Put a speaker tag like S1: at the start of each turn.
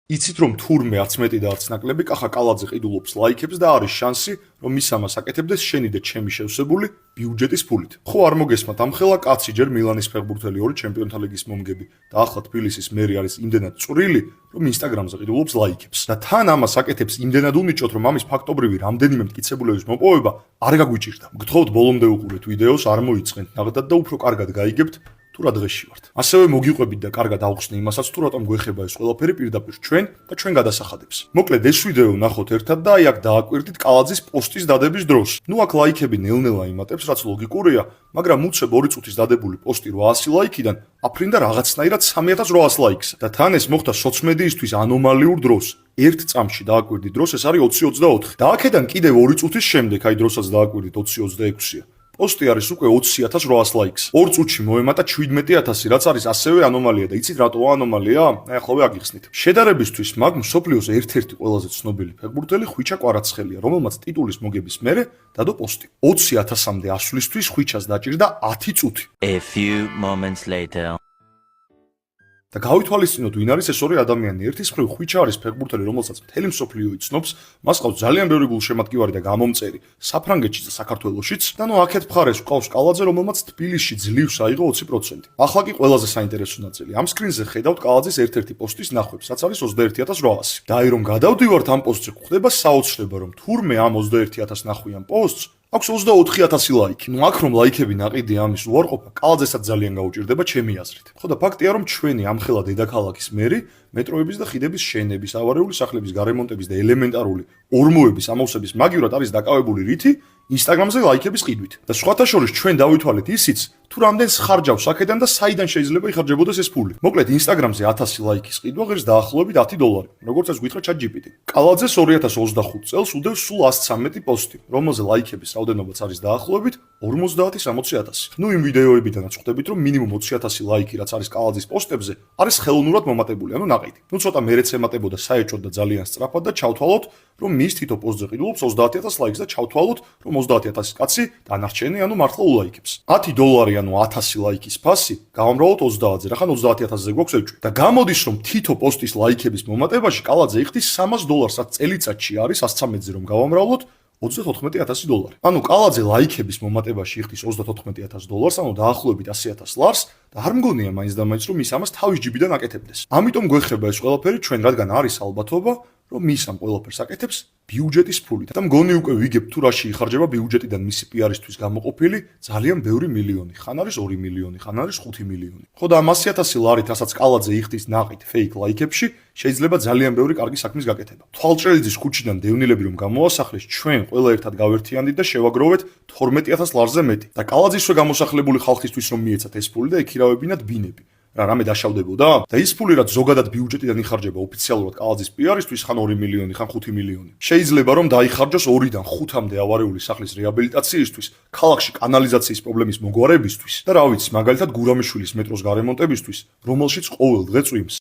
S1: იცით რომ თურმე არც მეტი და არც ნაკლები კახა კალაძე ყიდულობს ლაიქებს და არის შანსი რომ ის ამას აკეთებდეს შენი და ჩემი შევსებული ბიუჯეტის ფულით. ხო არ მოგესმათ ამხელა კაცი ჯერ მილანის ფეხბურთელი ორი ჩემპიონთა ლიგის მომგები და ახლა თბილისის მერი არის იმდენად წვრილი რომ ინსტაგრამზე ყიდულობს ლაიქებს. და თან ამას აკეთებს იმდენად უნიჭოთ რომ ამის ფაქტობრივი რამდენიმე მტკიცებულების მოპოვება არ გაგვიჭირდა. გთხოვთ ბოლომდე უყურეთ ვიდეოს, არ მოიწყენთ ნაღდად და უფრო კარგად გაიგებთ თუ რა დღეში ვართ. ასევე მოგიყვებით და კარგად ავხსნე იმასაც თუ რატომ გვეხება ეს ყველაფერი პირდაპირ ჩვენ და ჩვენ გადასახადებს. მოკლედ ეს ვიდეო ვნახოთ ერთად და აი აქ დააკვირდით კალაძის პოსტის დადების დროს. ნუ აქ ლაიქები ნელ-ნელა იმატებს, რაც ლოგიკურია, მაგრამ უცებ 2 წუთის დადებული პოსტი 800 ლაიქიდან აფრინდა რაღაცნაირად 3800 ლაიქს. და თან ეს მოხდა სოცმედიისთვის ანომალიურ დროს. ერთ წამში დააკვირდით დროს ეს არის 2024 და აქედან კიდევ 2 წუთის შემდეგ აი დროსაც დააკვირდით 2026-ია. პოსტი არის უკვე 20800 ლაიქს. 2 წუთში მოემატა 17000, რაც არის ასევე ანომალია და იცით რატოა ანომალია? აი ახლავე აგიხსნით. შედარებისთვის მაგ მსოფლიოს ერთ-ერთი ყველაზე ცნობილი ფეხბურთელი ხვიჩა კვარაცხელია, რომელმაც ტიტულის მოგების მერე დადო პოსტი. 20000-მდე ასვლისთვის ხვიჩას დაჭირდა 10 წუთი.
S2: A few moments later.
S1: და გავითვალისწინოთ ვინ არის ეს ორი ადამიანი. ერთის მხრივ ხვიჩა არის ფეხბურთელი, რომელსაც მთელი მსოფლიო იცნობს, მას ყავს ძალიან ბევრი გულშემატკივარი და გამომწერი საფრანგეთში და საქართველოშიც. და ნუ აქეთ მხარეს ყავს კალაძე, რომელმაც თბილისში ძლივს აიღო 20%. ახლა კი ყველაზე საინტერესო ნაწილი. ამ სკრინზე ხედავთ კალაძის ერთ-ერთი პოსტის ნახვებს, რაც არის 21800. და აი რომ გადავდივართ ამ პოსტზე, გვხდება საოცრება, რომ თურმე ამ 21000 ნახვიან პოსტს აქვს 24000 ლაიქი. ნუ აქ რომ ლაიქები ნაყიდი ამის უარყოფა კალაძესაც ძალიან გაუჭირდება ჩემი აზრით. ხო და ფაქტია რომ ჩვენი ამხელა დედაქალაქის მერი მეტროების და ხიდების შენების, ავარიული სახლების გარემონტების და ელემენტარული ორმოების ამოვსების მაგივრად არის დაკავებული რითი? ინსტაგრამზე ლაიქების ყიდვით. და სხვათა შორის ჩვენ დავითვალეთ ისიც, თუ რამდენს ხარჯავს აქედან და საიდან შეიძლება იხარჯებოდეს ეს ფული. მოკლედ ინსტაგრამზე 1000 ლაიქის ყიდვა ღირს დაახლოებით $10, როგორც ეს გვითხრა ChatGPT. კალაძეს 2025 წელს უდევს სულ 113 პოსტი, რომელზე ლაიქების რაოდენობაც არის დაახლოებით 50-60000. ნუ იმ ვიდეოებიდანაც ხვდებით, რომ მინიმუმ 20000 ლაიქი, რაც არის კალაძის პოსტებზე, არის ხელოვნურად მომატებული, ანუ ნაყიდი. ნუ ცოტა მერეც ემატებოდა საეჭვოდ და ძალიან სწრაფად და ჩავთვალოთ, რომ მის თითო პოსტზე ყიდულობს 30000 ლაიქს და ჩავთვალოთ, რომ 30000 კაცი დანარჩენი, ანუ მართლა ულაიქებს. $10 ანუ 1000 ლაიქის ფასი გავამრავლოთ 30-ზე, რახან 30000-ზე გვაქვს ეჭვი. და გამოდის, რომ თითო პოსტის ლაიქების მომატებაში კალაძე იხდის $300, რაც წელიწადში არის 113-ზე რომ გავამრავლოთ $34000. ანუ კალაძე ლაიქების მომატებაში იხდის $34000, ანუ დაახლოებით $100000 და არ მგონია მაინც და მაინც რომ ის ამას თავის ჯიბიდან აკეთებდეს. ამიტომ გვეხება ეს ყველაფერი ჩვენ, რადგან არის ალბათობა, რომ ის ამ ყველაფერს აკეთებს ბიუჯეტის ფულით. და მგონი უკვე ვიგებთ თუ რაში იხარჯება ბიუჯეტიდან მისი PR-ისთვის გამოყოფილი ძალიან ბევრი მილიონი. ხან არის 2 მილიონი, ხან არის 5 მილიონი. ხო და ამ 100000 ლარით, რასაც კალაძე იხდის ნაყიდ fake ლაიქებში, შეიძლება ძალიან ბევრი კარგი საქმის გაკეთება. თვალჭრელიძის ქუჩიდან დევნილები რომ გამოვასახლეს, ჩვენ ყველა ერთად გავერთიანდით და შევაგროვეთ 12000 ლარზე მეტი. და კალაძისვე გამოსახლებული ხალხისთვის რომ მიეცათ ეს ფული და ეკირავებინათ ბინები. რა რამე დაშავდებოდა? და ის ფული რაც ზოგადად ბიუჯეტიდან იხარჯება ოფიციალურად კალაძის PR-ისთვის, ხან 2 მილიონი, ხან 5 მილიონი. შეიძლება რომ დაიხარჯოს 2-დან 5-მდე ავარიული სახლის რეაბილიტაციისთვის, ქალაქში კანალიზაციის პრობლემის მოგვარებისთვის და რა ვიცი, მაგალითად გურამიშვილის მეტროს გარემონტებისთვის, რომელშიც ყოველ დღე წვიმს.